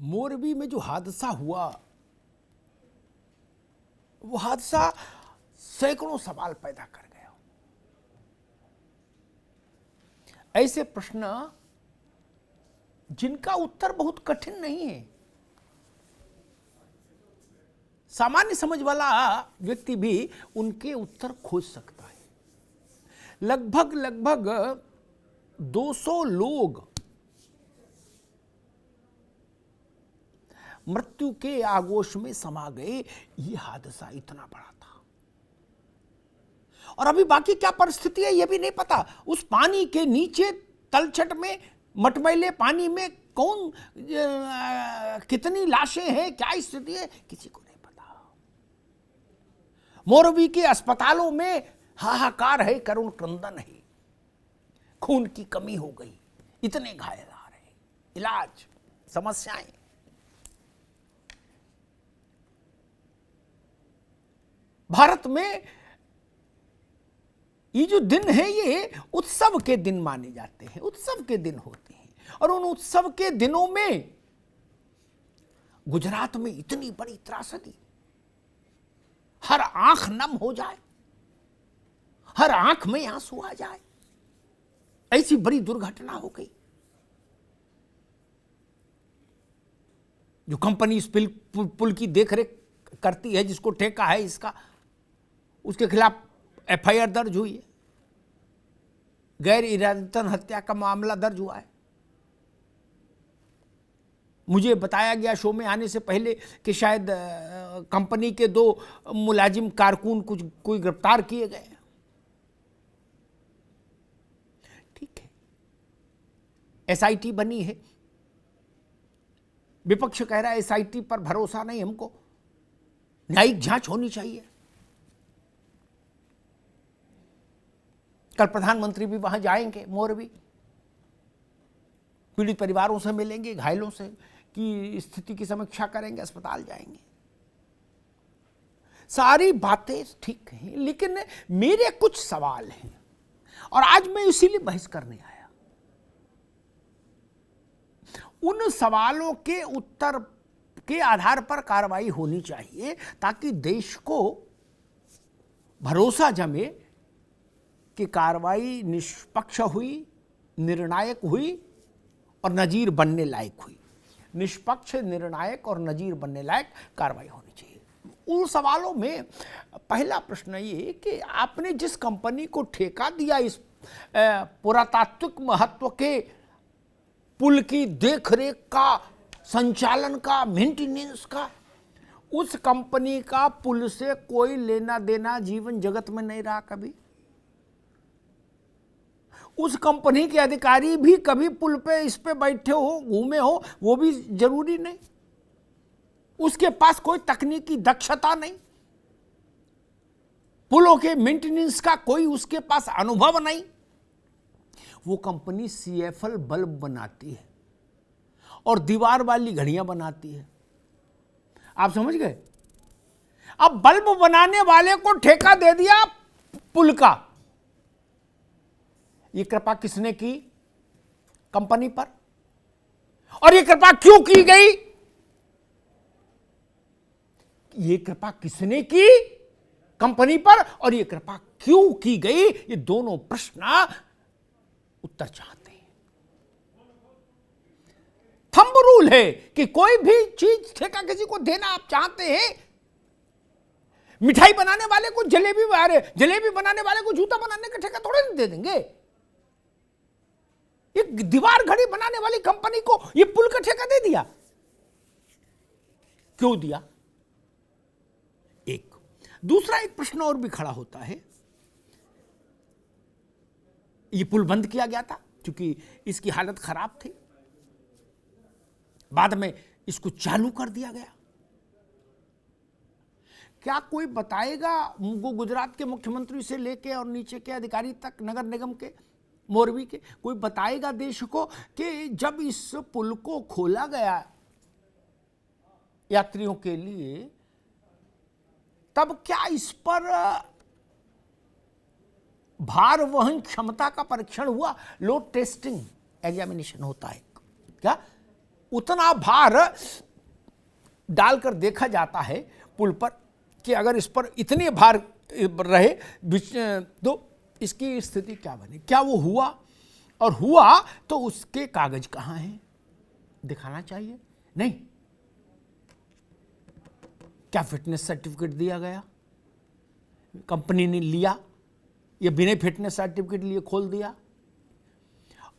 मोरबी में जो हादसा हुआ, वो हादसा सैकड़ों सवाल पैदा कर गया। ऐसे प्रश्न जिनका उत्तर बहुत कठिन नहीं है, सामान्य समझ वाला व्यक्ति भी उनके उत्तर खोज सकता है। लगभग 200 लोग मृत्यु के आगोश में समा गए। यह हादसा इतना बड़ा था और अभी बाकी क्या परिस्थिति है यह भी नहीं पता। उस पानी के नीचे तलछट में, मटमैले पानी में कौन कितनी लाशें हैं, क्या स्थिति है, किसी को नहीं पता। मोरबी के अस्पतालों में हाहाकार है, करुण क्रंदन है, खून की कमी हो गई, इतने घायल आ रहे, इलाज, समस्याएं। भारत में ये जो दिन है ये उत्सव के दिन माने जाते हैं, उत्सव के दिन होते हैं। और उन उत्सव के दिनों में गुजरात में इतनी बड़ी त्रासदी, हर आंख नम हो जाए, हर आंख में आंसू आ जाए, ऐसी बड़ी दुर्घटना हो गई। जो कंपनी इस पुल की देखरेख करती है, जिसको ठेका है इसका, उसके खिलाफ एफआईआर दर्ज हुई है, गैर इरादतन हत्या का मामला दर्ज हुआ है। मुझे बताया गया शो में आने से पहले कि शायद कंपनी के 2 मुलाजिम कारकुन कोई गिरफ्तार किए गए। ठीक है, एसआईटी बनी है, विपक्ष कह रहा है एसआईटी पर भरोसा नहीं हमको, न्यायिक जांच होनी चाहिए। कल प्रधानमंत्री भी वहां जाएंगे, मोरबी, पीड़ित परिवारों से मिलेंगे, घायलों से की स्थिति की समीक्षा करेंगे, अस्पताल जाएंगे। सारी बातें ठीक हैं, लेकिन मेरे कुछ सवाल हैं और आज मैं इसीलिए बहस करने आया। उन सवालों के उत्तर के आधार पर कार्रवाई होनी चाहिए ताकि देश को भरोसा जमे कि कार्रवाई निष्पक्ष हुई, निर्णायक हुई और नजीर बनने लायक हुई। निष्पक्ष, निर्णायक और नजीर बनने लायक कार्रवाई होनी चाहिए। उन सवालों में पहला प्रश्न ये कि आपने जिस कंपनी को ठेका दिया इस पुरातात्विक महत्व के पुल की देखरेख का, संचालन का, मेंटेनेंस का, उस कंपनी का पुल से कोई लेना देना जीवन जगत में नहीं रहा कभी। उस कंपनी के अधिकारी भी कभी पुल पे इस पे बैठे हो, घूमे हो, वो भी जरूरी नहीं। उसके पास कोई तकनीकी दक्षता नहीं, पुलों के मेंटेनेंस का कोई उसके पास अनुभव नहीं। वो कंपनी सीएफएल बल्ब बनाती है और दीवार वाली घड़ियां बनाती है। आप समझ गए? अब बल्ब बनाने वाले को ठेका दे दिया पुल का। ये कृपा किसने की? कंपनी पर। और ये कृपा क्यों की गई? ये कृपा किसने की? कंपनी पर। और ये कृपा क्यों की गई? ये दोनों प्रश्न उत्तर चाहते हैं। थंब रूल है कि कोई भी चीज ठेका किसी को देना आप चाहते हैं, मिठाई बनाने वाले को जलेबी बनाने वाले को जूता बनाने का ठेका थोड़े नहीं दे देंगे। एक दीवार घड़ी बनाने वाली कंपनी को ये पुल का ठेका दे दिया, क्यों दिया? एक दूसरा एक प्रश्न और भी खड़ा होता है। ये पुल बंद किया गया था क्योंकि इसकी हालत खराब थी, बाद में इसको चालू कर दिया गया। क्या कोई बताएगा गुजरात के मुख्यमंत्री से लेके और नीचे के अधिकारी तक, नगर निगम के, मोरबी के, कोई बताएगा देश को कि जब इस पुल को खोला गया यात्रियों के लिए, तब क्या इस पर भार वहन क्षमता का परीक्षण हुआ? लोड टेस्टिंग एग्जामिनेशन होता है क्या? उतना भार डालकर देखा जाता है पुल पर कि अगर इस पर इतने भार रहे तो इसकी स्थिति क्या बने। क्या वो हुआ? और हुआ तो उसके कागज कहां हैं? दिखाना चाहिए। नहीं, क्या फिटनेस सर्टिफिकेट दिया गया? कंपनी ने लिया या बिना फिटनेस सर्टिफिकेट लिए खोल दिया?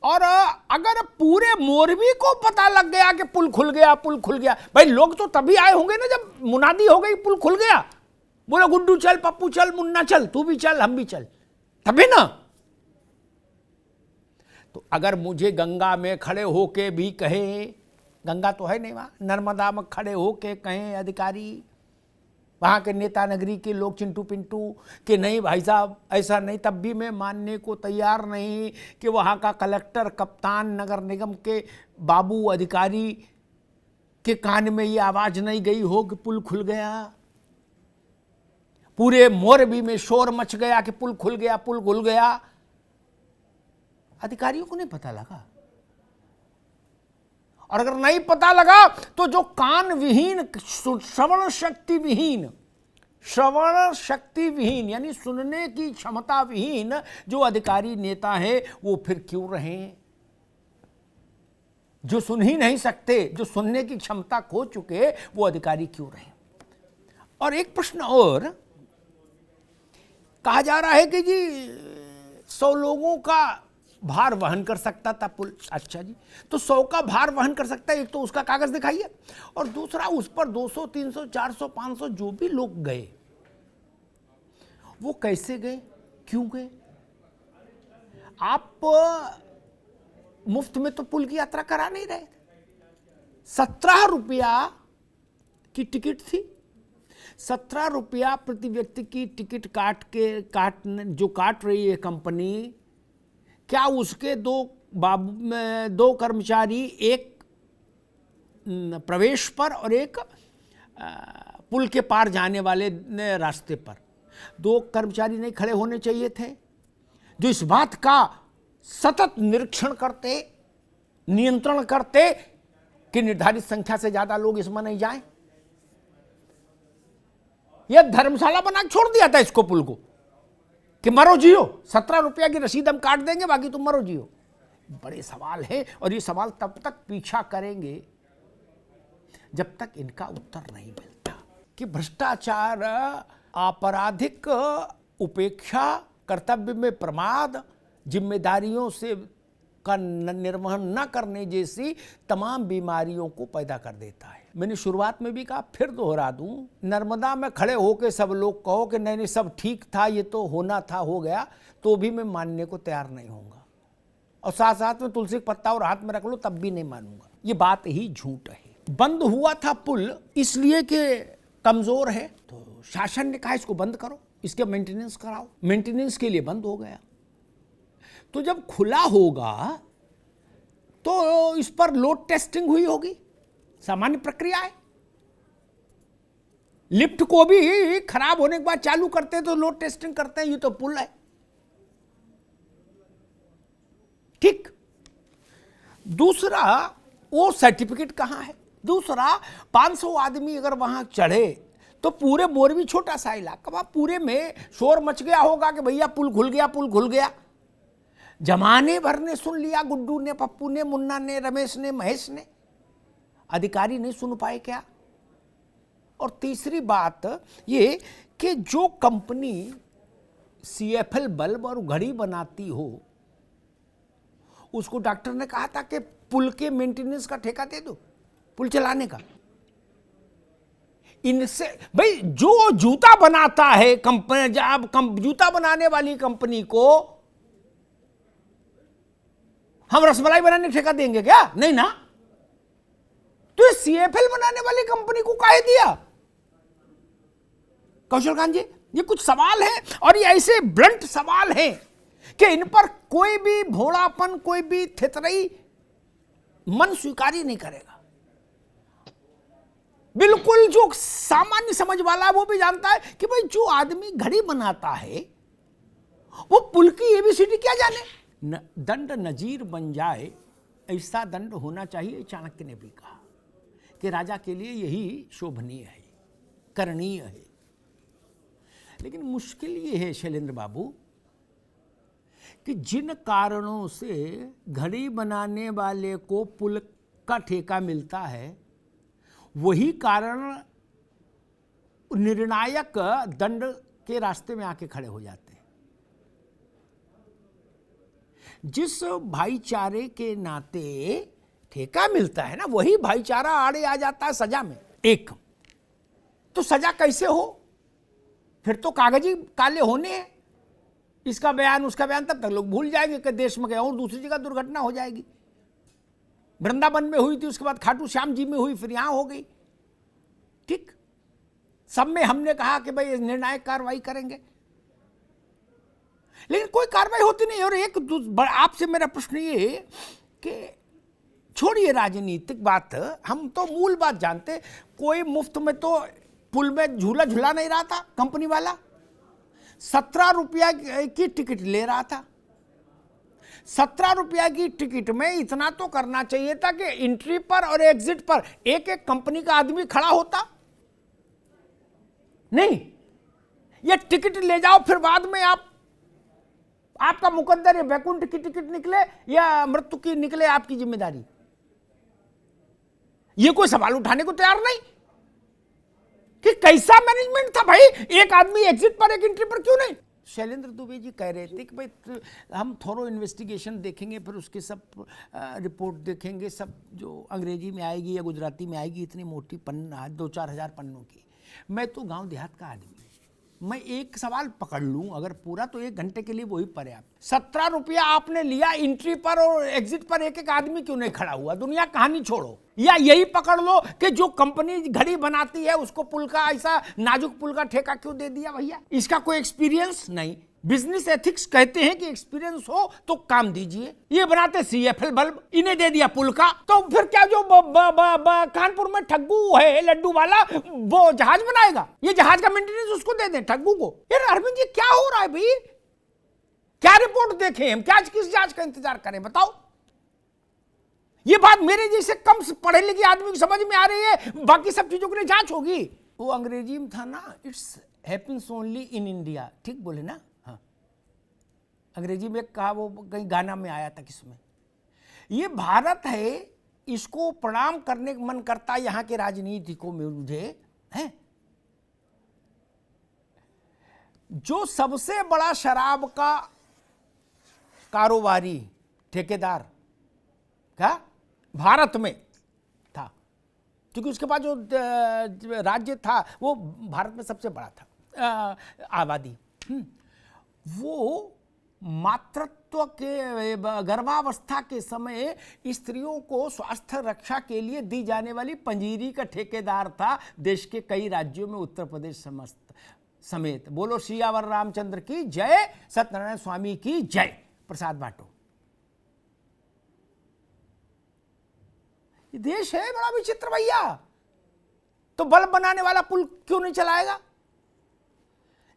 और अगर पूरे मोरबी को पता लग गया कि पुल खुल गया, पुल खुल गया, भाई लोग तो तभी आए होंगे ना जब मुनादी हो गई पुल खुल गया। बोला गुड्डू चल, पप्पू चल, मुन्ना चल, तू भी चल, हम भी चल, तभी ना। तो अगर मुझे गंगा में खड़े होके भी कहे, गंगा तो है नहीं वहां, नर्मदा में खड़े होके कहें अधिकारी, वहाँ के नेता नगरी के लोग चिंटू पिंटू कि नहीं भाई साहब ऐसा नहीं, तब भी मैं मानने को तैयार नहीं कि वहाँ का कलेक्टर, कप्तान, नगर निगम के बाबू अधिकारी के कान में ये आवाज़ नहीं गई हो कि पुल खुल गया। पूरे मोरबी में शोर मच गया कि पुल खुल गया, पुल खुल गया। अधिकारियों को नहीं पता लगा। और अगर नहीं पता लगा तो जो कान विहीन, श्रवण शक्ति विहीन यानी सुनने की क्षमता विहीन जो अधिकारी नेता है वो फिर क्यों रहे? जो सुन ही नहीं सकते, जो सुनने की क्षमता खो चुके, वो अधिकारी क्यों रहे? और एक प्रश्न और, कहा जा रहा है कि जी 100 लोगों का भार वहन कर सकता था पुल। अच्छा जी, तो 100 का भार वहन कर सकता है, एक तो उसका कागज दिखाइए, और दूसरा उस पर 200, 300, 400, 500 जो भी लोग गए वो कैसे गए, क्यों गए? आप मुफ्त में तो पुल की यात्रा करा नहीं रहे। 17 रुपया की टिकट थी, 17 रुपया प्रति व्यक्ति की टिकट काट रही है कंपनी। क्या उसके दो कर्मचारी, एक प्रवेश पर और एक पुल के पार जाने वाले रास्ते पर, 2 कर्मचारी नहीं खड़े होने चाहिए थे जो इस बात का सतत निरीक्षण करते, नियंत्रण करते कि निर्धारित संख्या से ज्यादा लोग इसमें नहीं जाएं? यह धर्मशाला बना छोड़ दिया था इसको, पुल को, कि मरो जियो, 17 रुपया की रसीद हम काट देंगे, बाकी तुम मरो जियो। बड़े सवाल हैं और ये सवाल तब तक पीछा करेंगे जब तक इनका उत्तर नहीं मिलता कि भ्रष्टाचार, आपराधिक उपेक्षा, कर्तव्य में प्रमाद, जिम्मेदारियों से का निर्वहन न करने जैसी तमाम बीमारियों को पैदा कर देता है। मैंने शुरुआत में भी कहा, फिर दोहरा दूं, नर्मदा में खड़े होकर सब लोग कहो कि नहीं सब ठीक था, ये तो होना था, हो गया, तो भी मैं मानने को तैयार नहीं होऊंगा, और साथ साथ में तुलसी का पत्ता और हाथ में रख लो तब भी नहीं मानूंगा। ये बात ही झूठ है। बंद हुआ था पुल इसलिए कि कमजोर है, तो शासन ने कहा इसको बंद करो, इसके मेंटेनेंस कराओ, मेंटेनेंस के लिए बंद हो गया। तो जब खुला होगा तो इस पर लोड टेस्टिंग हुई होगी, सामान्य प्रक्रिया है। लिफ्ट को भी खराब होने के बाद चालू करते हैं तो लोड टेस्टिंग करते हैं, ये तो पुल है, ठीक। दूसरा, वो सर्टिफिकेट कहां है? दूसरा, 500 आदमी अगर वहां चढ़े तो पूरे मोरबी छोटा सा इलाका, वहां पूरे में शोर मच गया होगा कि भैया पुल खुल गया, पुल खुल गया। जमाने भर ने सुन लिया, गुड्डू ने, पप्पू ने, मुन्ना ने, रमेश ने, महेश ने, अधिकारी नहीं सुन पाए क्या? और तीसरी बात ये कि जो कंपनी CFL बल्ब और घड़ी बनाती हो, उसको डॉक्टर ने कहा था कि पुल के मेंटेनेंस का ठेका दे दो, पुल चलाने का। इनसे भाई जो जूता बनाता है कंपनी, जब जूता बनाने वाली कंपनी को हम रसमलाई बनाने ठेका देंगे क्या? नहीं ना। तो ये CFL बनाने वाली कंपनी को काहे दिया? कौशल कांत जी, ये कुछ सवाल है और ये ऐसे ब्लंट सवाल हैं कि इन पर कोई भी भोलापन, कोई भी थितरई मन स्वीकार ही नहीं करेगा। बिल्कुल जो सामान्य समझ वाला है वो भी जानता है कि भाई जो आदमी घड़ी बनाता है वो पुल की ABCD क्या जाने। दंड नजीर बन जाए ऐसा दंड होना चाहिए, चाणक्य ने भी कहा कि राजा के लिए यही शोभनीय है, करणीय है। लेकिन मुश्किल ये है शैलेंद्र बाबू कि जिन कारणों से घड़ी बनाने वाले को पुल का ठेका मिलता है, वही कारण निर्णायक दंड के रास्ते में आके खड़े हो जाते हैं। जिस भाईचारे के नाते ठेका मिलता है ना, वही भाईचारा आड़े आ जाता है सजा में। एक तो सजा कैसे हो, फिर तो कागजी काले होने हैं, इसका बयान उसका बयान, तब तक लोग भूल जाएंगे कि देश में गए और दूसरी जगह दुर्घटना हो जाएगी। वृंदावन में हुई थी, उसके बाद खाटू श्याम जी में हुई, फिर यहां हो गई। ठीक, सब में हमने कहा कि भाई निर्णायक कार्रवाई करेंगे, लेकिन कोई कार्रवाई होती नहीं। और एक आपसे मेरा प्रश्न ये कि छोड़िए राजनीतिक बात, हम तो मूल बात जानते, कोई मुफ्त में तो पुल में झूला झूला नहीं रहा था। कंपनी वाला 17 रुपया की टिकट ले रहा था। 17 रुपया की टिकट में इतना तो करना चाहिए था कि एंट्री पर और एग्जिट पर एक एक कंपनी का आदमी खड़ा होता। नहीं, ये टिकट ले जाओ, फिर बाद में आपका मुकद्दर है, वैकुंठ की टिकट निकले या मृत्यु की निकले, आपकी जिम्मेदारी। ये कोई सवाल उठाने को तैयार नहीं कि कैसा मैनेजमेंट था भाई, एक आदमी एग्जिट पर एक एंट्री पर क्यों नहीं। शैलेंद्र दुबे जी कह रहे थे कि भाई हम थोरो इन्वेस्टिगेशन देखेंगे, फिर उसके सब रिपोर्ट देखेंगे, सब जो अंग्रेजी में आएगी या गुजराती में आएगी, इतनी मोटी पन्ना 2-4 हजार पन्नों की। मैं तो गांव देहात का आदमी, मैं एक सवाल पकड़ लूं अगर पूरा, तो 1 घंटे के लिए वही पर्याप्त। 17 रुपया आपने लिया, एंट्री पर और एग्जिट पर एक एक आदमी क्यों नहीं खड़ा हुआ। दुनिया कहानी छोड़ो, या यही पकड़ लो कि जो कंपनी घड़ी बनाती है उसको पुल का, ऐसा नाजुक पुल का ठेका क्यों दे दिया भैया। इसका कोई एक्सपीरियंस नहीं। बिजनेस एथिक्स कहते हैं कि एक्सपीरियंस हो तो काम दीजिए। ये बनाते CFL बल्ब, इन्हें दे दिया पुल का, तो फिर क्या जो कानपुर में ठग्गू है लड्डू वाला, वो जहाज बनाएगा, ये जहाज का मेंटेनेंस उसको दे दें ठग्गू को। यार अरविंद जी क्या हो रहा है भाई, क्या रिपोर्ट देखें हम, क्या किस जांच का इंतजार करें बताओ। ये बात मेरे जैसे कम पढ़े लिखे आदमी को समझ में आ रही है, बाकी सब चीजों के लिए जांच होगी। वो अंग्रेजी में था ना, it's happens only in India, ठीक बोले ना। हाँ, अंग्रेजी में कहा, वो कहीं गाना में आया था किसमें। ये भारत है, इसको प्रणाम करने का मन करता है यहाँ के राजनीतिकों में मुझे है। जो सबसे बड़ा शराब का कारोबारी ठेकेदार क्या भारत में था, क्योंकि उसके पास जो राज्य था वो भारत में सबसे बड़ा था आबादी, वो मातृत्व के गर्भावस्था के समय स्त्रियों को स्वास्थ्य रक्षा के लिए दी जाने वाली पंजीरी का ठेकेदार था देश के कई राज्यों में, उत्तर प्रदेश समेत। बोलो सियावर रामचंद्र की जय, सत्यनारायण स्वामी की जय। प्रसाद बांटो। ये देश है बड़ा विचित्र भैया। तो बल्ब बनाने वाला पुल क्यों नहीं चलाएगा।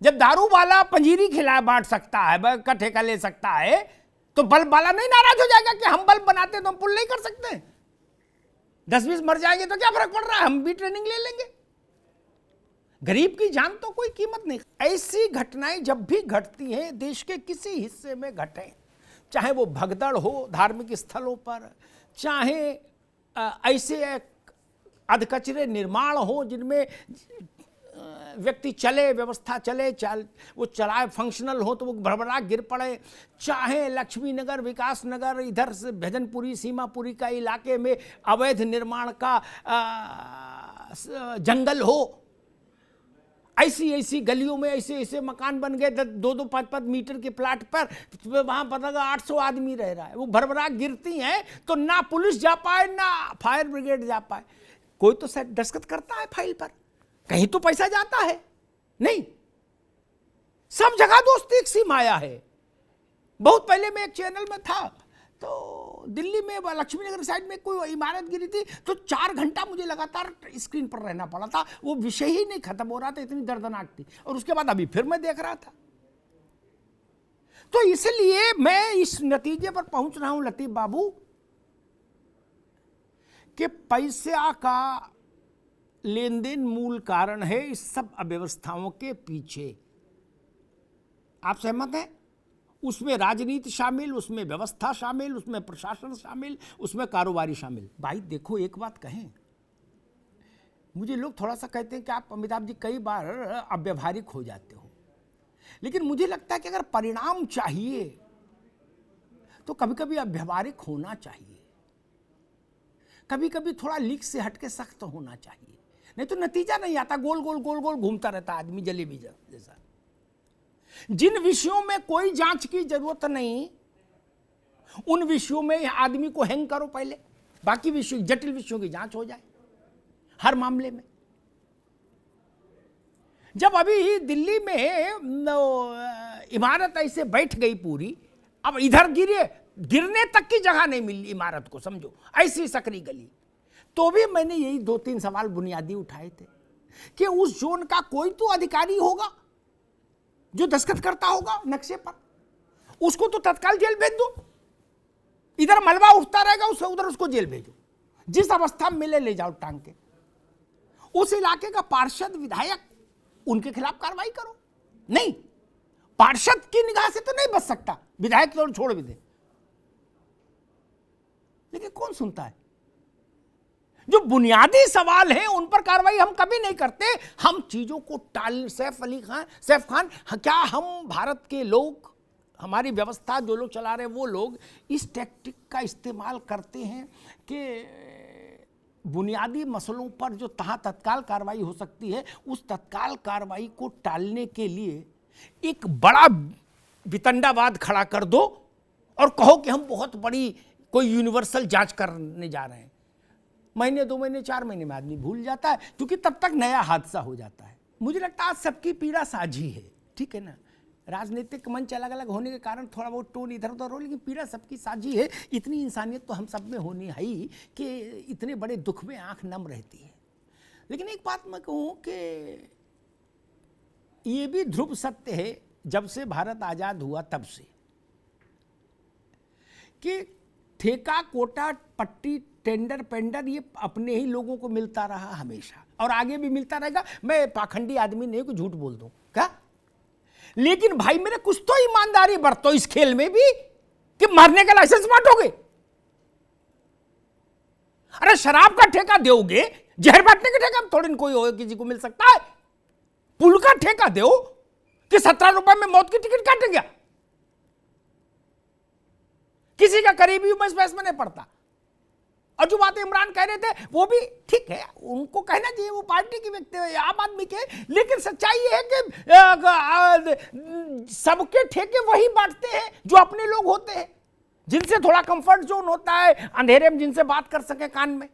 जब दारू वाला पंजीरी खिला बांट सकता है, का ठेका ले सकता है, तो बल्ब वाला नहीं नाराज हो जाएगा कि हम बल्ब बनाते तो हम पुल नहीं कर सकते। 10-20 मर जाएंगे तो क्या फर्क पड़ रहा है, हम भी ट्रेनिंग ले लेंगे। गरीब की जान तो कोई कीमत नहीं। ऐसी घटनाएं जब भी घटती हैं, देश के किसी हिस्से में घटे, चाहे वो भगदड़ हो धार्मिक स्थलों पर, चाहे ऐसे अधकचरे निर्माण हो जिनमें व्यक्ति चले, व्यवस्था चले, वो चलाए, फंक्शनल हो तो वो भड़बड़ा गिर पड़े, चाहे लक्ष्मी नगर, विकास नगर, इधर से भजनपुरी, सीमापुरी का इलाके में अवैध निर्माण का जंगल हो, ऐसी गलियों में ऐसे मकान बन गए 2-5 मीटर के प्लाट पर, वहां पता लगा 800 आदमी रह रहा है, वो भरभरा गिरती हैं तो ना पुलिस जा पाए ना फायर ब्रिगेड जा पाए। कोई तो शायद दस्तखत करता है फाइल पर, कहीं तो पैसा जाता है नहीं। सब जगह दोस्ती एक सी माया है। बहुत पहले मैं एक चैनल में था, तो दिल्ली में लक्ष्मी नगर साइड में कोई इमारत गिरी थी, तो 4 घंटा मुझे लगातार स्क्रीन पर रहना पड़ा था, वो विषय ही नहीं खत्म हो रहा था, इतनी दर्दनाक थी। और उसके बाद अभी फिर मैं देख रहा था। तो इसलिए मैं इस नतीजे पर पहुंच रहा हूं लतीफ बाबू कि पैसा का लेन देन मूल कारण है इस सब अव्यवस्थाओं के पीछे। आप सहमत हैं? उसमें राजनीति शामिल, उसमें व्यवस्था शामिल, उसमें प्रशासन शामिल, उसमें कारोबारी शामिल। भाई देखो, एक बात कहें, मुझे लोग थोड़ा सा कहते हैं कि आप अमिताभ जी कई बार अव्यवहारिक हो जाते हो, लेकिन मुझे लगता है कि अगर परिणाम चाहिए तो कभी कभी अव्यवहारिक होना चाहिए, कभी कभी थोड़ा लीक से हटके सख्त होना चाहिए, नहीं तो नतीजा नहीं आता, गोल गोल गोल गोल घूमता रहता आदमी जलेबी जैसा। जिन विषयों में कोई जांच की जरूरत नहीं, उन विषयों में आदमी को हैंग करो पहले, बाकी विषयों, जटिल विषयों की जांच हो जाए हर मामले में। जब अभी दिल्ली में इमारत ऐसे बैठ गई पूरी, अब इधर गिरने तक की जगह नहीं मिली इमारत को, समझो ऐसी सकरी गली, तो भी मैंने यही 2-3 सवाल बुनियादी उठाए थे कि उस जोन का कोई तो अधिकारी होगा जो दस्तखत करता होगा नक्शे पर, उसको तो तत्काल जेल भेज दो। इधर मलबा उठता रहेगा, उससे उधर उसको जेल भेजो, जिस अवस्था में मिले ले जाओ टांग के। उस इलाके का पार्षद विधायक, उनके खिलाफ कार्रवाई करो। नहीं, पार्षद की निगाह से तो नहीं बच सकता, विधायक तो छोड़ भी दे, लेकिन कौन सुनता है? जो बुनियादी सवाल है उन पर कार्रवाई हम कभी नहीं करते, हम चीजों को टाल। सैफ खान, क्या हम भारत के लोग, हमारी व्यवस्था जो लोग चला रहे हैं वो लोग इस टैक्टिक का इस्तेमाल करते हैं कि बुनियादी मसलों पर जो तत्काल कार्रवाई हो सकती है, उस तत्काल कार्रवाई को टालने के लिए एक बड़ा वितंडावाद खड़ा कर दो और कहो कि हम बहुत बड़ी कोई यूनिवर्सल जांच करने जा रहे हैं। महीने 2 महीने 4 महीने में आदमी भूल जाता है, क्योंकि तब तक नया हादसा हो जाता है। मुझे लगता है आज सबकी पीड़ा साझी है, ठीक है ना? राजनीतिक मंच अलग अलग होने के कारण थोड़ा बहुत टोन इधर उधर हो, लेकिन पीड़ा सबकी साझी है। इतनी इंसानियत तो हम सब में होनी है ही कि इतने बड़े दुख में आंख नम रहती है। लेकिन एक बात मैं कहूँ कि ये भी ध्रुव सत्य है, जब से भारत आजाद हुआ तब से, कि ठेका, कोटा, पट्टी, टेंडर, पेंडर ये अपने ही लोगों को मिलता रहा हमेशा, और आगे भी मिलता रहेगा। मैं पाखंडी आदमी नहीं, कुछ झूठ बोल दूं क्या? लेकिन भाई मेरे, कुछ तो ईमानदारी बरतो इस खेल में भी, कि मारने का लाइसेंस बांटोगे। अरे शराब का ठेका दोगे, जहर बांटने का ठेका थोड़ी कोई किसी को मिल सकता है। पुल का ठेका दो कि 17 रुपए में मौत की टिकट काट गया, किसी का करीबी बहस में नहीं पड़ता। और जो बातें इमरान कह रहे थे वो भी ठीक है, उनको कहना चाहिए, वो पार्टी की व्यक्ति है, आम आदमी के। लेकिन सच्चाई ये है कि सबके ठेके वही बांटते हैं जो अपने लोग होते हैं, जिनसे थोड़ा कंफर्ट जोन होता है, अंधेरे में जिनसे बात कर सके कान में,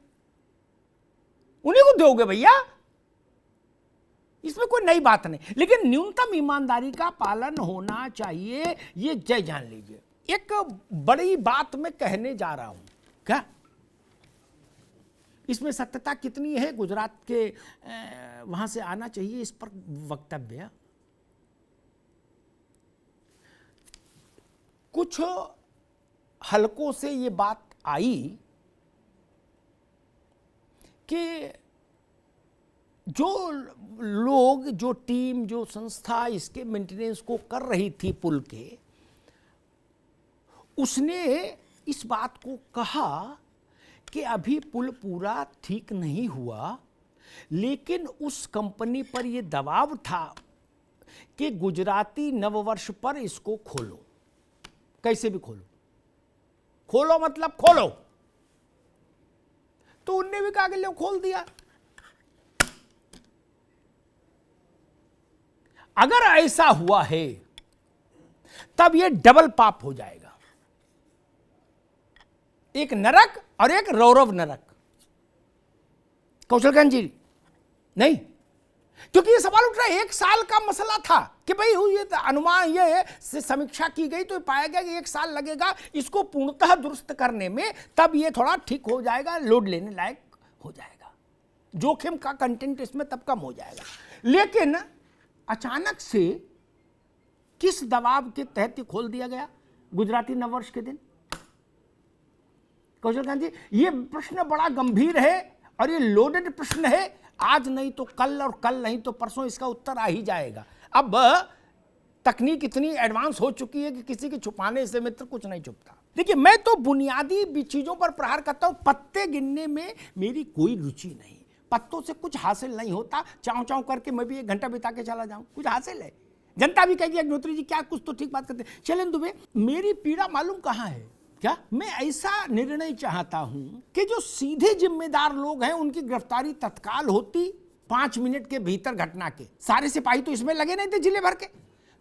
उन्हीं को दोगे भैया। इसमें कोई नई बात नहीं, लेकिन न्यूनतम ईमानदारी का पालन होना चाहिए, ये जय जान लीजिए। एक बड़ी बात मैं कहने जा रहा हूं, क्या इसमें सत्यता कितनी है, गुजरात के वहां से आना चाहिए इस पर वक्तव्य। कुछ हलकों से ये बात आई कि जो लोग, जो टीम, जो संस्था इसके मेंटेनेंस को कर रही थी पुल के, उसने इस बात को कहा कि अभी पुल पूरा ठीक नहीं हुआ, लेकिन उस कंपनी पर यह दबाव था कि गुजराती नववर्ष पर इसको खोलो, कैसे भी खोलो, खोलो मतलब खोलो। तो उनने भी कहा कि लो खोल दिया। अगर ऐसा हुआ है तब यह डबल पाप हो जाएगा, एक नरक और एक रौरव नरक। कौशलगंज जी नहीं, क्योंकि ये सवाल उठ रहा है, 1 साल का मसला था कि भाई ये अनुमान, ये से समीक्षा की गई तो पाया गया कि 1 साल लगेगा इसको पूर्णतः दुरुस्त करने में, तब ये थोड़ा ठीक हो जाएगा, लोड लेने लायक हो जाएगा, जोखिम का कंटेंट इसमें तब कम हो जाएगा। लेकिन अचानक से किस दबाव के तहत खोल दिया गया गुजराती नववर्ष के दिन? कौशल कांत जी, ये प्रश्न बड़ा गंभीर है और ये लोडेड प्रश्न है। आज नहीं तो कल और कल नहीं तो परसों इसका उत्तर आ ही जाएगा। अब तकनीक इतनी एडवांस हो चुकी है कि किसी के छुपाने से मित्र कुछ नहीं छुपता। देखिए, मैं तो बुनियादी चीजों पर प्रहार करता हूं। पत्ते गिनने में मेरी कोई रुचि नहीं, पत्तों से कुछ हासिल नहीं होता। चाव चाव करके मैं भी 1 घंटा बिता के चला जाऊं, कुछ हासिल है? जनता भी कहेगी अग्निहोत्री जी क्या कुछ तो ठीक बात करते। शैलेंद्र दुबे, मेरी पीड़ा मालूम कहां है क्या? मैं ऐसा निर्णय चाहता हूं कि जो सीधे जिम्मेदार लोग हैं उनकी गिरफ्तारी तत्काल होती, 5 मिनट के भीतर घटना के। सारे सिपाही तो इसमें लगे नहीं थे जिले भर के,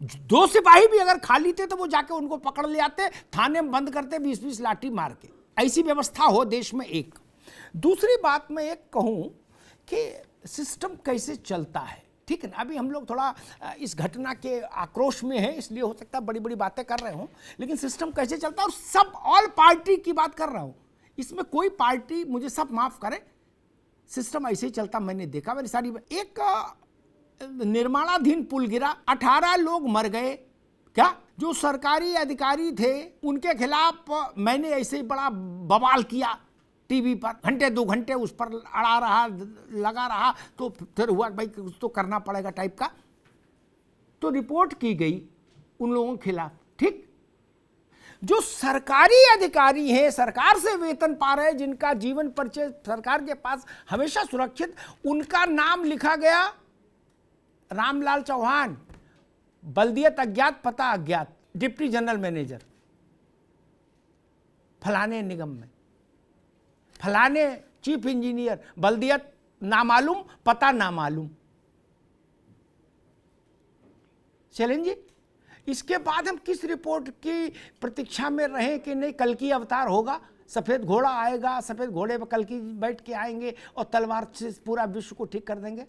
2 सिपाही भी अगर खाली थे तो वो जाके उनको पकड़ ले आते, थाने में बंद करते 20-20 लाठी मार के। ऐसी व्यवस्था हो देश में। एक दूसरी बात मैं एक कहूं कि सिस्टम कैसे चलता है, ठीक है ना? अभी हम लोग थोड़ा इस घटना के आक्रोश में है, इसलिए हो सकता है बड़ी बड़ी बातें कर रहे हो, लेकिन सिस्टम कैसे चलता है और सब ऑल पार्टी की बात कर रहा हूं, इसमें कोई पार्टी, मुझे सब माफ करे, सिस्टम ऐसे ही चलता मैंने देखा। मेरी सारी एक निर्माणाधीन पुल गिरा, 18 लोग मर गए। क्या जो सरकारी अधिकारी थे उनके खिलाफ मैंने ऐसे ही बड़ा बवाल किया टीवी पर, घंटे 2 घंटे उस पर अड़ा रहा, लगा रहा, तो फिर हुआ भाई कुछ तो करना पड़ेगा टाइप का, तो रिपोर्ट की गई उन लोगों के खिलाफ। ठीक, जो सरकारी अधिकारी हैं, सरकार से वेतन पा रहे, जिनका जीवन परिचय सरकार के पास हमेशा सुरक्षित, उनका नाम लिखा गया रामलाल चौहान, बल्दियत अज्ञात, पता अज्ञात, डिप्टी जनरल मैनेजर फलाने निगम में, फलाने चीफ इंजीनियर, बल्दियत नामालूम, पता नामालूम। शैलेंद्र जी, इसके बाद हम किस रिपोर्ट की प्रतीक्षा में रहे कि नहीं कल की अवतार होगा, सफेद घोड़ा आएगा, सफेद घोड़े पर कल की बैठ के आएंगे और तलवार से पूरा विश्व को ठीक कर देंगे?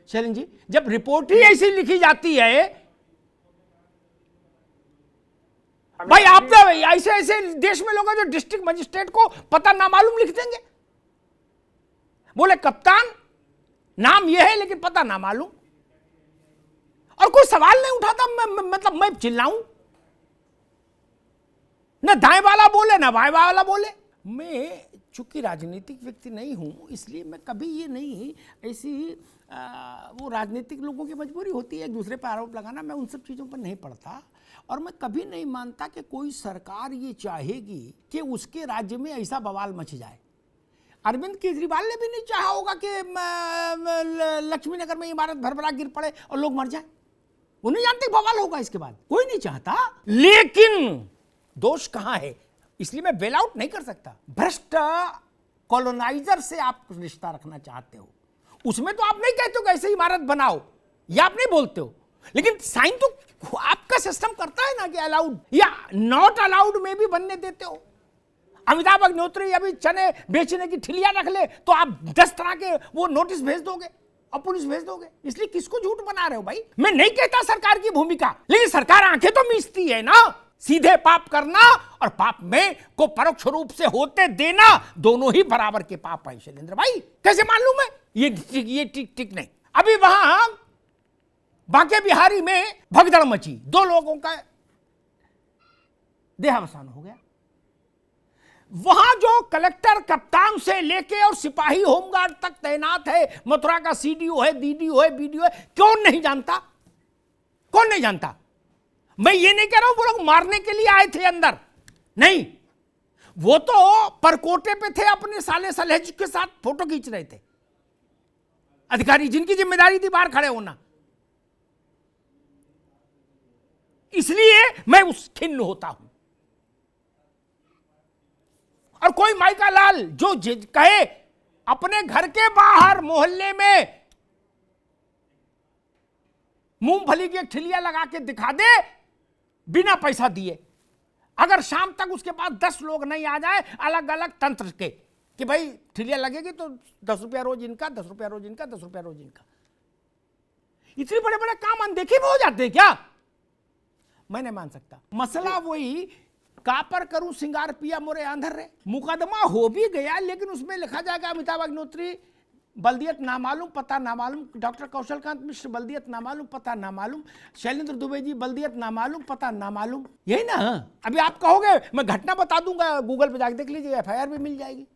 शैलेंद्र जी, जब रिपोर्ट ही ऐसी लिखी जाती है भाई, आप तो ऐसे ऐसे देश में लोग जो डिस्ट्रिक्ट मजिस्ट्रेट को पता नामालूम लिख देंगे, बोले कप्तान नाम यह है लेकिन पता नामालूम, और कोई सवाल नहीं उठाता। मतलब मैं चिल्लाऊं, ना दाएं वाला बोले ना बाएं वाला बोले। मैं चूंकि राजनीतिक व्यक्ति नहीं हूं, इसलिए मैं कभी ये नहीं ऐसी वो राजनीतिक लोगों की मजबूरी होती है एक दूसरे पर आरोप लगाना, मैं उन सब चीज़ों पर नहीं पड़ता। और मैं कभी नहीं मानता कि कोई सरकार ये चाहेगी कि उसके राज्य में ऐसा बवाल मच जाए। अरविंद केजरीवाल ने भी नहीं चाहा होगा कि लक्ष्मी नगर में इमारत भरभरा गिर पड़े और लोग मर जाए। वो नहीं जानते बवाल होगा इसके बाद, कोई नहीं चाहता। लेकिन दोष कहां है, इसलिए मैं बेल आउट नहीं कर सकता। भ्रष्ट कॉलोनाइजर से आप रिश्ता रखना चाहते हो, उसमें तो आप नहीं कहते हो कि ऐसे इमारत बनाओ, या आप नहीं बोलते हो, लेकिन साइन तो आपका सिस्टम करता है ना कि अलाउड या नॉट अलाउड में भी बनने देते हो। अमिताभ अग्निहोत्री अभी चने बेचने की ठिलियां रख ले तो आप 10 तरह के वो नोटिस भेज दोगे और पुलिस भेज दोगे। इसलिए किसको झूठ बना रहे हो भाई? मैं नहीं कहता सरकार की भूमिका, लेकिन सरकार आंखें तो मीचती है ना। सीधे पाप करना और पाप में को परोक्ष रूप से होते देना, दोनों ही बराबर के पाप है। शैलेंद्र भाई, कैसे मान लूं मैं ये ठीक नहीं। अभी वहां बांके बिहारी में भगदड़ मची, 2 लोगों का देहावसान हो गया। वहां जो कलेक्टर कप्तान से लेके और सिपाही होमगार्ड तक तैनात है, मथुरा का सीडीओ है, डीडीओ है, बीडीओ है, कौन नहीं जानता? कौन नहीं जानता? मैं ये नहीं कह रहा हूं वो लोग मारने के लिए आए थे अंदर, नहीं, वो तो परकोटे पे थे, अपने साले सलहेज के साथ फोटो खींच रहे थे। अधिकारी जिनकी जिम्मेदारी थी बाहर खड़े होना, इसलिए मैं उस खिन्न होता हूं। और कोई माइका लाल जो कहे अपने घर के बाहर मोहल्ले में मूंगफली की एक ठिलिया लगा के दिखा दे बिना पैसा दिए, अगर शाम तक उसके पास 10 लोग नहीं आ जाए अलग अलग तंत्र के कि भाई ठिलिया लगेगी तो 10 रुपया रोज इनका, 10 रुपया रोज इनका, 10 रुपया रोज इनका। इतने बड़े बड़े काम अनदेखे में हो जाते हैं क्या? मैं नहीं मान सकता। मसला वही कापर करूं सिंगार पिया मोरे आंधर रे, मुकदमा हो भी गया लेकिन उसमें लिखा जाएगा अमिताभ अग्निहोत्री बल्दियत नामालूम पता नामालूम, डॉक्टर कौशलकांत मिश्र बल्दियत नामालूम पता नामालूम, शैलेंद्र दुबे जी बल्दियत नामालूम पता नामालूम, यही ना। अभी आप कहोगे मैं घटना बता दूंगा, गूगल पे जाके देख लीजिए, एफआईआर भी मिल जाएगी।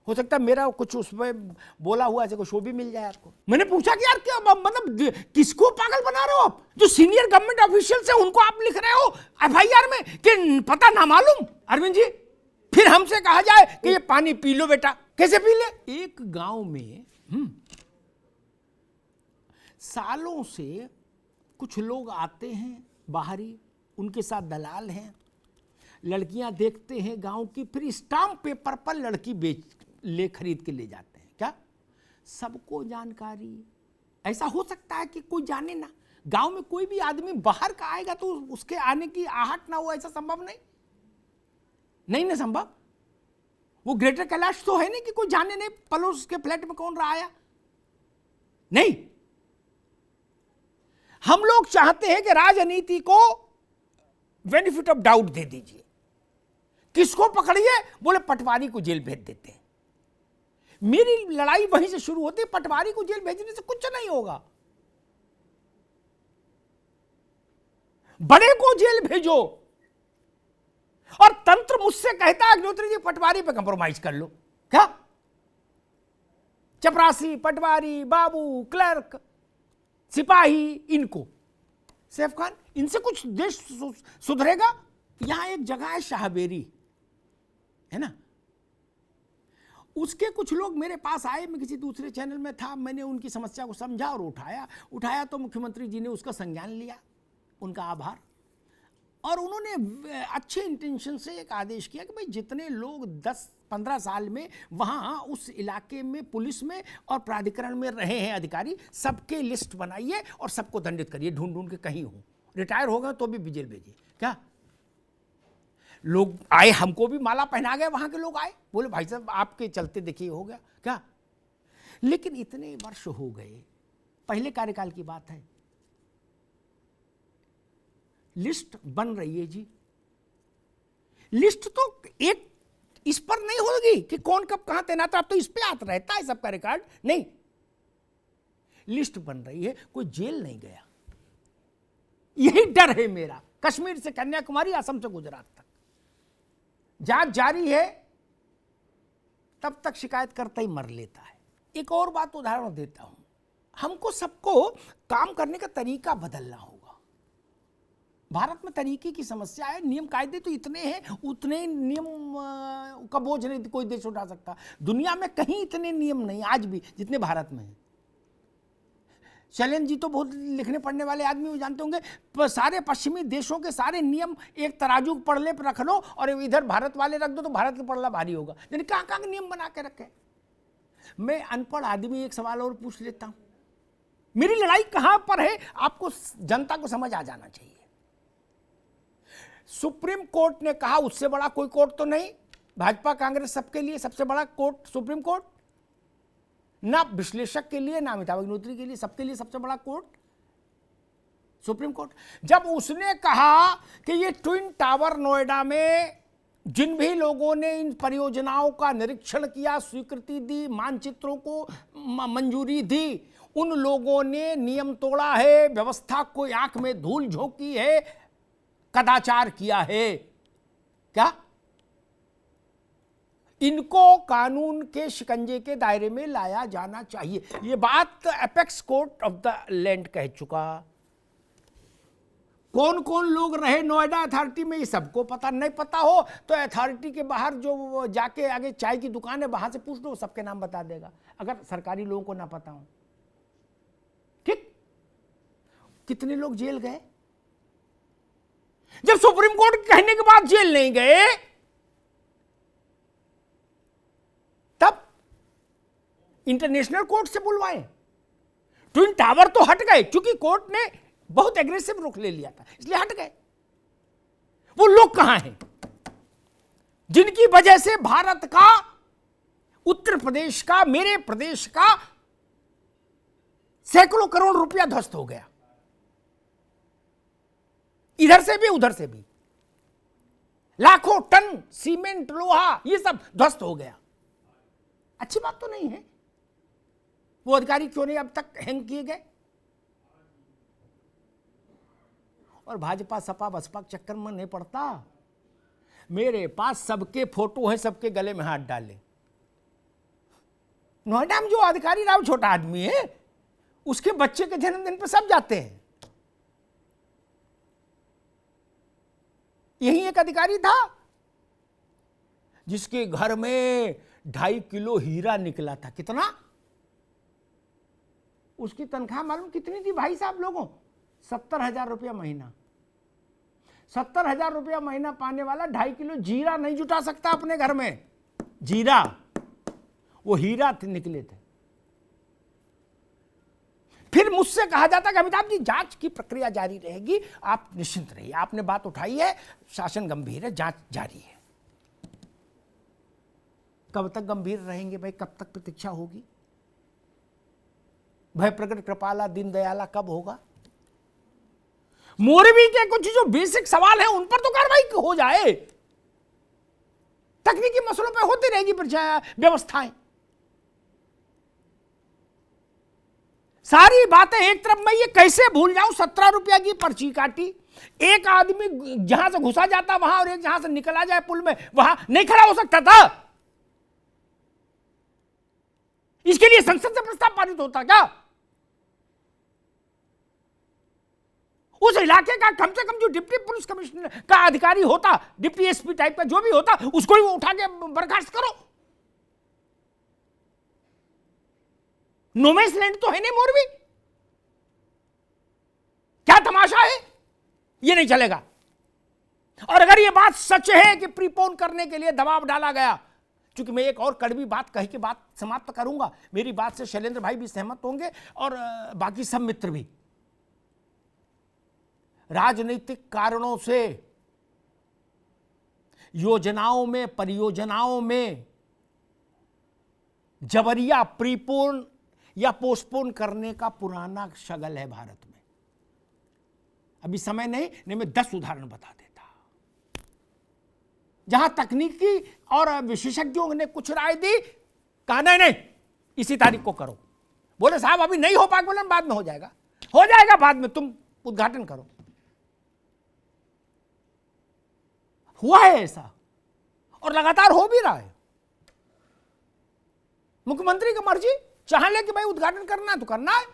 हो सकता है मेरा कुछ उसमें बोला हुआ ऐसे कोई शो भी मिल जाए आपको। मैंने पूछा कि यार क्या मतलब किसको पागल बना रहे हो आप? जो सीनियर गवर्नमेंट ऑफिशियल्स है उनको आप लिख रहे हो एफआईआर में कि पता नामालूम। अरविंद जी फिर हमसे कहा जाए कि ये पानी पी लो बेटा, कैसे पी ले? एक गांव में सालों से कुछ लोग आते हैं बाहरी, उनके साथ दलाल हैं, लड़कियां देखते हैं गांव की, फिर स्टाम्प पेपर पर लड़की खरीद के ले जाते हैं। क्या सबको जानकारी? ऐसा हो सकता है कि कोई जाने ना? गांव में कोई भी आदमी बाहर का आएगा तो उसके आने की आहट ना हो, ऐसा संभव नहीं ना संभव। वो ग्रेटर कैलाश तो है नहीं कि कोई जाने नहीं पड़ोस के फ्लैट में कौन रहा आया, नहीं। हम लोग चाहते हैं कि राजनीति को बेनिफिट ऑफ डाउट दे दीजिए। किसको पकड़िए? बोले पटवारी को जेल भेज देते हैं। मेरी लड़ाई वहीं से शुरू होती है, पटवारी को जेल भेजने से कुछ नहीं होगा। बड़े को जेल भेजो। और तंत्र मुझसे कहता है अग्निहोत्री जी पटवारी पे कंप्रोमाइज कर लो। क्या चपरासी, पटवारी, बाबू, क्लर्क, सिपाही, इनको सैफ खान, इनसे कुछ देश सुधरेगा? यहां एक जगह है शाहबेरी, है ना, उसके कुछ लोग मेरे पास आए, मैं किसी दूसरे चैनल में था, मैंने उनकी समस्या को समझा और उठाया तो मुख्यमंत्री जी ने उसका संज्ञान लिया, उनका आभार। और उन्होंने अच्छे इंटेंशन से एक आदेश किया कि भाई जितने लोग 10-15 साल में वहाँ उस इलाके में पुलिस में और प्राधिकरण में रहे हैं अधिकारी, सबके लिस्ट बनाइए और सबको दंडित करिए, ढूंढ ढूंढ के कहीं हो, रिटायर हो गए तो भी जेल भेजिए। क्या लोग आए, हमको भी माला पहना गए, वहाँ के लोग आए, बोले भाई साहब आपके चलते देखिए हो गया। क्या लेकिन इतने वर्ष हो गए, पहले कार्यकाल की बात है, लिस्ट बन रही है जी। लिस्ट तो एक इस पर नहीं होगी कि कौन कब कहां तैनात है, अब तो इस पे आता रहता है सबका रिकॉर्ड, नहीं, लिस्ट बन रही है, कोई जेल नहीं गया। यही डर है मेरा। कश्मीर से कन्याकुमारी, असम से गुजरात तक जांच जारी है, तब तक शिकायत करता ही मर लेता है। एक और बात उदाहरण देता हूं, हमको सबको काम करने का तरीका बदलना होगा। भारत में तरीके की समस्या है, नियम कायदे तो इतने हैं, उतने नियम का बोझ नहीं कोई देश उठा सकता। दुनिया में कहीं इतने नियम नहीं आज भी जितने भारत में हैं। शैलेंद्र जी तो बहुत लिखने पढ़ने वाले आदमी, वो जानते होंगे, सारे पश्चिमी देशों के सारे नियम एक तराजू पड़ले पर रख लो और इधर भारत वाले रख दो तो भारत का पड़ला भारी होगा। यानी कहाँ कहाँ नियम बना के रखे। मैं अनपढ़ आदमी एक सवाल और पूछ लेता हूं, मेरी लड़ाई कहां पर है आपको जनता को समझ आ जाना चाहिए। सुप्रीम कोर्ट ने कहा उससे बड़ा कोई कोर्ट तो नहीं, भाजपा कांग्रेस सबके लिए सबसे बड़ा कोर्ट सुप्रीम कोर्ट, ना विश्लेषक के लिए ना अमिताभ अग्निहोत्री के लिए, सबके लिए सबसे बड़ा कोर्ट सुप्रीम कोर्ट। जब उसने कहा कि ये ट्विन टावर नोएडा में जिन भी लोगों ने इन परियोजनाओं का निरीक्षण किया, स्वीकृति दी, मानचित्रों को मंजूरी दी, उन लोगों ने नियम तोड़ा है, व्यवस्था को आंख में धूल झोंकी है, कदाचार किया है। क्या इनको कानून के शिकंजे के दायरे में लाया जाना चाहिए। यह बात apex court of the land कह चुका। कौन कौन लोग रहे नोएडा अथॉरिटी में ये सबको पता, नहीं पता हो तो अथॉरिटी के बाहर जो जाके आगे चाय की दुकान है वहां से पूछ लो, सबके नाम बता देगा, अगर सरकारी लोगों को ना पता हो। ठीक, कितने लोग जेल गए? जब सुप्रीम कोर्ट कहने के बाद जेल नहीं गए, तब इंटरनेशनल कोर्ट से बुलवाए। ट्विन टावर तो हट गए, क्योंकि कोर्ट ने बहुत एग्रेसिव रुख ले लिया था, इसलिए हट गए। वो लोग कहां हैं जिनकी वजह से भारत का, उत्तर प्रदेश का, मेरे प्रदेश का सैकड़ों करोड़ रुपया ध्वस्त हो गया, इधर से भी उधर से भी, लाखों टन सीमेंट, लोहा, ये सब ध्वस्त हो गया। अच्छी बात तो नहीं है। वो अधिकारी क्यों नहीं अब तक हैंग किए गए? और भाजपा सपा बसपा के चक्कर में नहीं पड़ता। मेरे पास सबके फोटो हैं, सबके गले में हाथ डाले। नोएडा में जो अधिकारी राव छोटा आदमी है, उसके बच्चे के जन्मदिन पर सब जाते हैं। यही एक अधिकारी था जिसके घर में 2.5 किलो हीरा निकला था। कितना? उसकी तनख्वाह मालूम कितनी थी भाई साहब लोगों? 70,000 रुपया महीना। 70,000 रुपया महीना पाने वाला 2.5 किलो जीरा नहीं जुटा सकता अपने घर में। जीरा, वो हीरा निकले थे। फिर मुझसे कहा जाता कि अमिताभ जी जांच की प्रक्रिया जारी रहेगी, आप निश्चिंत रहिए, आपने बात उठाई है, शासन गंभीर है, जांच जारी है। कब तक गंभीर रहेंगे भाई? कब तक प्रतीक्षा होगी? भय प्रकट कृपाला दीन दयाला कब होगा? मोरबी के कुछ जो बेसिक सवाल है उन पर तो कार्रवाई हो जाए। तकनीकी मसलों पर होती रहेगी व्यवस्थाएं। सारी बातें एक तरफ। मैं ये कैसे भूल जाऊं, 17 रुपया की पर्ची काटी, एक आदमी जहां से घुसा जाता वहां और एक जहां से निकला जाए पुल में, वहां नहीं खड़ा हो सकता था। इसके लिए संसद से प्रस्ताव पारित होता क्या? उस इलाके का कम से कम जो डिप्टी पुलिस कमिश्नर का अधिकारी होता, डिप्टी एसपी टाइप का जो भी होता, उसको ही उठा के बर्खास्त करो। नोमैंस लैंड तो है नहीं मोरबी। क्या तमाशा है? ये नहीं चलेगा। और अगर ये बात सच है कि प्रीपोन करने के लिए दबाव डाला गया, क्योंकि मैं एक और कड़वी बात कही के बात समाप्त करूंगा, मेरी बात से शैलेंद्र भाई भी सहमत होंगे और बाकी सब मित्र भी। राजनीतिक कारणों से योजनाओं में, परियोजनाओं में जबरिया प्रीपोन या पोस्टपोन करने का पुराना शगल है भारत में। अभी समय नहीं मैं 10 उदाहरण बता देता, जहां तकनीकी और विशेषज्ञों ने कुछ राय दी, कहा नहीं इसी तारीख को करो। बोले साहब अभी नहीं हो पाएगा, बोले बाद में हो जाएगा बाद में, तुम उद्घाटन करो। हुआ है ऐसा और लगातार हो भी रहा है। मुख्यमंत्री की मर्जी, चाह ले कि भाई उद्घाटन करना है तो करना है।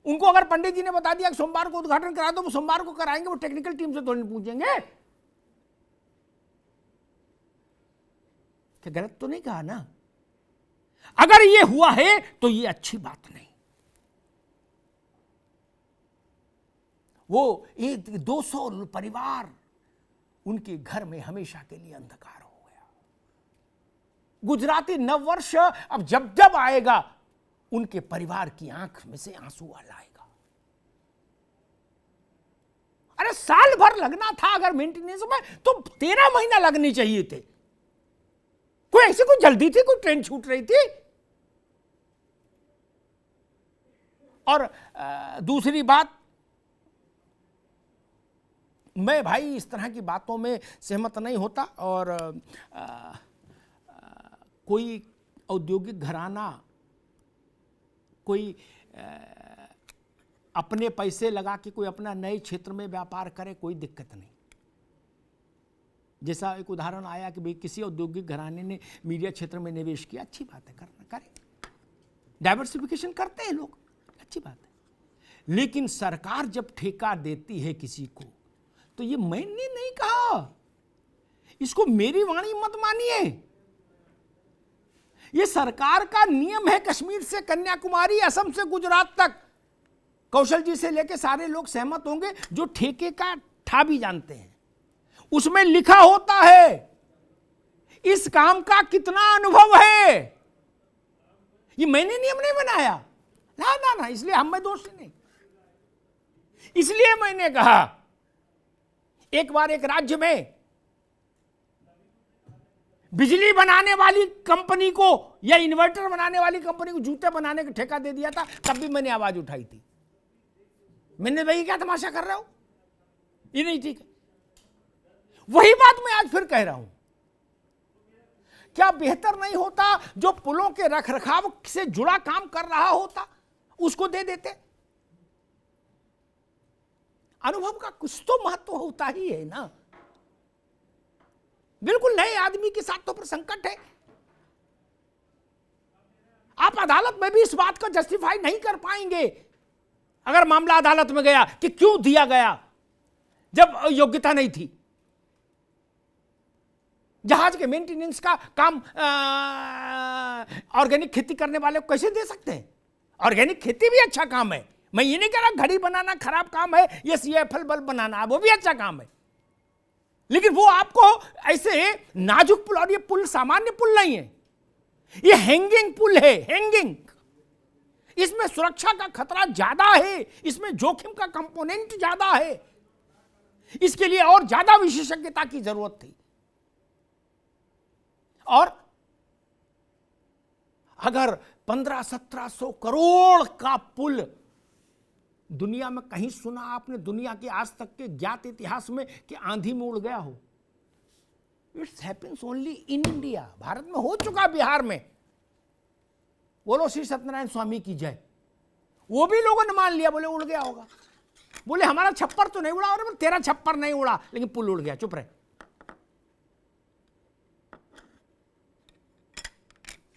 उनको अगर पंडित जी ने बता दिया कि सोमवार को उद्घाटन करा दो, वो सोमवार को कराएंगे, वो टेक्निकल टीम से तो नहीं पूछेंगे। क्या गलत तो नहीं कहा ना? अगर ये हुआ है तो ये अच्छी बात नहीं। वो 200 परिवार, उनके घर में हमेशा के लिए अंधकार हो गया। गुजराती नववर्ष अब जब जब आएगा, उनके परिवार की आंख में से आंसू आ लाएगा। अरे साल भर लगना था अगर मेंटेनेंस में, तो 13 महीना लगने चाहिए थे। कोई ऐसी कोई जल्दी थी? कोई ट्रेन छूट रही थी? और दूसरी बात, मैं भाई इस तरह की बातों में सहमत नहीं होता। और कोई औद्योगिक घराना, कोई अपने पैसे लगा के कोई अपना नए क्षेत्र में व्यापार करे, कोई दिक्कत नहीं। जैसा एक उदाहरण आया कि भाई किसी औद्योगिक घराने ने मीडिया क्षेत्र में निवेश किया, अच्छी बात है, करना करें, डाइवर्सिफिकेशन करते हैं लोग, अच्छी बात है। लेकिन सरकार जब ठेका देती है किसी को, तो ये मैंने नहीं कहा, इसको मेरी वाणी मत मानिए, ये सरकार का नियम है। कश्मीर से कन्याकुमारी, असम से गुजरात तक, कौशल जी से लेकर सारे लोग सहमत होंगे जो ठेके का ठा भी जानते हैं। उसमें लिखा होता है इस काम का कितना अनुभव है। ये मैंने नियम नहीं बनाया, ना, इसलिए हम में दोषी नहीं। इसलिए मैंने कहा, एक बार एक राज्य में बिजली बनाने वाली कंपनी को या इन्वर्टर बनाने वाली कंपनी को जूते बनाने का ठेका दे दिया था, तब भी मैंने आवाज उठाई थी। मैंने भाई क्या तमाशा कर रहे हो, ये नहीं ठीक है। वही बात मैं आज फिर कह रहा हूं क्या बेहतर नहीं होता जो पुलों के रखरखाव से जुड़ा काम कर रहा होता उसको दे देते? अनुभव का कुछ तो महत्व होता ही है ना। बिल्कुल नए आदमी के साथ तो पर संकट है। आप अदालत में भी इस बात को जस्टिफाई नहीं कर पाएंगे अगर मामला अदालत में गया कि क्यों दिया गया जब योग्यता नहीं थी। जहाज के मेंटेनेंस का काम ऑर्गेनिक खेती करने वाले को कैसे दे सकते हैं? ऑर्गेनिक खेती भी अच्छा काम है, मैं ये नहीं कह रहा घड़ी बनाना खराब काम है या सीएफएल बल्ब बनाना वो भी अच्छा काम है, लेकिन वो आपको ऐसे नाजुक पुल, और ये पुल सामान्य पुल नहीं है, ये हैंगिंग पुल है, हैंगिंग। इसमें सुरक्षा का खतरा ज्यादा है, इसमें जोखिम का कंपोनेंट ज्यादा है, इसके लिए और ज्यादा विशेषज्ञता की जरूरत थी। और अगर 1500-1700 करोड़ का पुल दुनिया में कहीं सुना आपने, दुनिया के आज तक के ज्ञात इतिहास में, कि आंधी में उड़ गया हो? It's happens only in India. Bharat में हो चुका, बिहार में। बोलो श्री सत्यनारायण स्वामी की जय। वो भी लोगों ने मान लिया, बोले उड़ गया होगा। बोले हमारा छप्पर तो नहीं उड़ा, और तेरा छप्पर नहीं उड़ा लेकिन पुल उड़ गया, चुप रहे।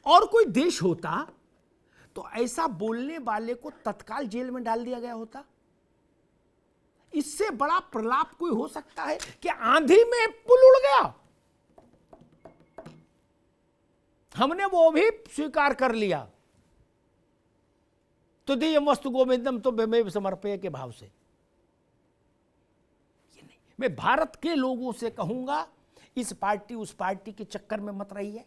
और कोई देश होता तो ऐसा बोलने वाले को तत्काल जेल में डाल दिया गया होता। इससे बड़ा प्रलाप कोई हो सकता है कि आंधी में पुल उड़ गया? हमने वो भी स्वीकार कर लिया। तो देयम वस्तु गोविंदम तो मैं समर्पय के भाव से। ये नहीं, मैं भारत के लोगों से कहूंगा, इस पार्टी उस पार्टी के चक्कर में मत रहिए।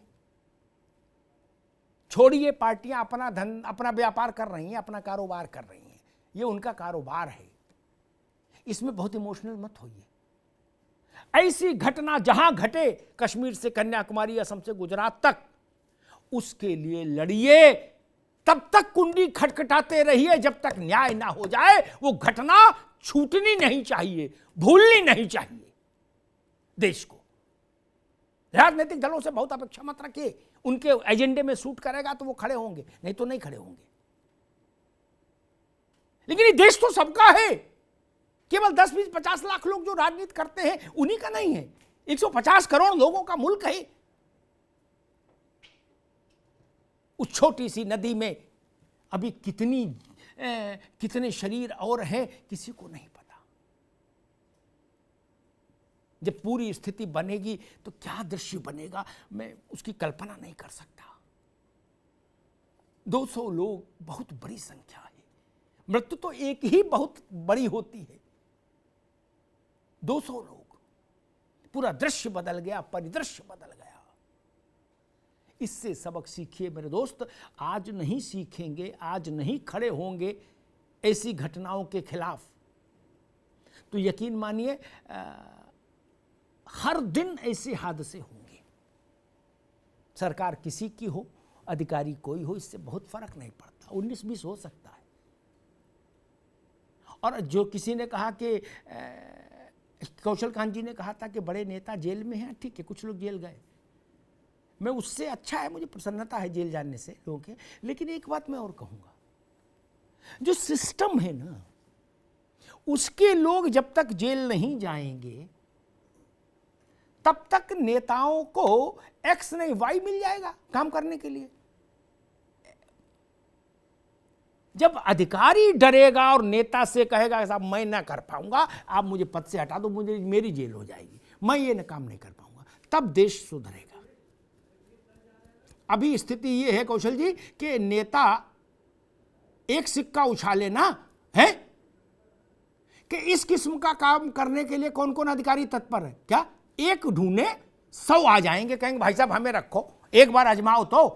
छोड़िए, पार्टियां अपना धन, अपना व्यापार कर रही हैं, अपना कारोबार कर रही हैं, ये उनका कारोबार है, इसमें बहुत इमोशनल मत होइए। ऐसी घटना जहां घटे, कश्मीर से कन्याकुमारी, असम से गुजरात तक, उसके लिए लड़िए, तब तक कुंडी खटखटाते रहिए जब तक न्याय ना हो जाए। वो घटना छूटनी नहीं चाहिए, भूलनी नहीं चाहिए देश को। राजनीतिक दलों से बहुत अपेक्षा मत रखिए, उनके एजेंडे में सूट करेगा तो वो खड़े होंगे, नहीं तो नहीं खड़े होंगे। लेकिन ये देश तो सबका है। केवल 10, 20, 50 लाख लोग जो राजनीति करते हैं उन्हीं का नहीं है, 150 करोड़ लोगों का मुल्क है। उस छोटी सी नदी में अभी कितने शरीर और हैं किसी को नहीं पता। जब पूरी स्थिति बनेगी तो क्या दृश्य बनेगा, मैं उसकी कल्पना नहीं कर सकता। 200 लोग बहुत बड़ी संख्या है, मृत्यु तो एक ही बहुत बड़ी होती है। 200 लोग, पूरा दृश्य बदल गया, परिदृश्य बदल गया। इससे सबक सीखिए मेरे दोस्त। आज नहीं सीखेंगे, आज नहीं खड़े होंगे ऐसी घटनाओं के खिलाफ, तो यकीन मानिए हर दिन ऐसे हादसे होंगे। सरकार किसी की हो, अधिकारी कोई हो, इससे बहुत फर्क नहीं पड़ता। 19-20 हो सकता है। और जो किसी ने कहा कि कौशल कांत जी ने कहा था कि बड़े नेता जेल में हैं, ठीक है, कुछ लोग जेल गए, मैं उससे अच्छा है, मुझे प्रसन्नता है जेल जाने से लोगों के। लेकिन एक बात मैं और कहूंगा, जो सिस्टम है ना, उसके लोग जब तक जेल नहीं जाएंगे तब तक नेताओं को एक्स नहीं वाई मिल जाएगा काम करने के लिए। जब अधिकारी डरेगा और नेता से कहेगा साहब मैं ना कर पाऊंगा, आप मुझे पद से हटा दो, मुझे मेरी जेल हो जाएगी, मैं ये ना काम नहीं कर पाऊंगा, तब देश सुधरेगा। अभी स्थिति ये है कौशल जी कि नेता एक सिक्का उछाले ना है कि इस किस्म का काम करने के लिए कौन कौन अधिकारी तत्पर है। क्या एक ढूंढे 100 आ जाएंगे, कहेंगे भाई साहब हमें रखो, एक बार आजमाओ, तो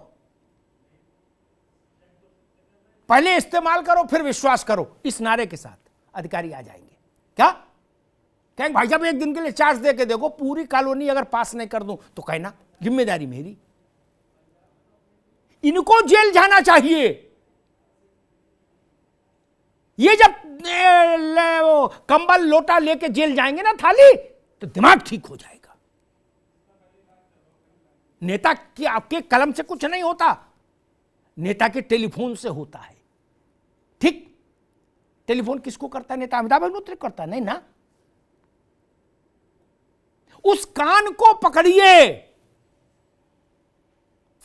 पहले इस्तेमाल करो फिर विश्वास करो, इस नारे के साथ अधिकारी आ जाएंगे। क्या कहेंगे भाई साहब एक दिन के लिए चार्ज दे के देखो, पूरी कॉलोनी अगर पास नहीं कर दूं तो कहना जिम्मेदारी मेरी। इनको जेल जाना चाहिए। ये जब वो कंबल लोटा लेके जेल जाएंगे ना थाली, तो दिमाग ठीक हो जाएगा। नेता की आपके कलम से कुछ नहीं होता, नेता के टेलीफोन से होता है। ठीक, टेलीफोन किसको करता है? नेता अमिताभ अग्निहोत्री करता है? नहीं ना। उस कान को पकड़िए,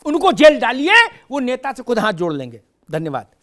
उनको जेल डालिए, वो नेता से खुद हाथ जोड़ लेंगे। धन्यवाद।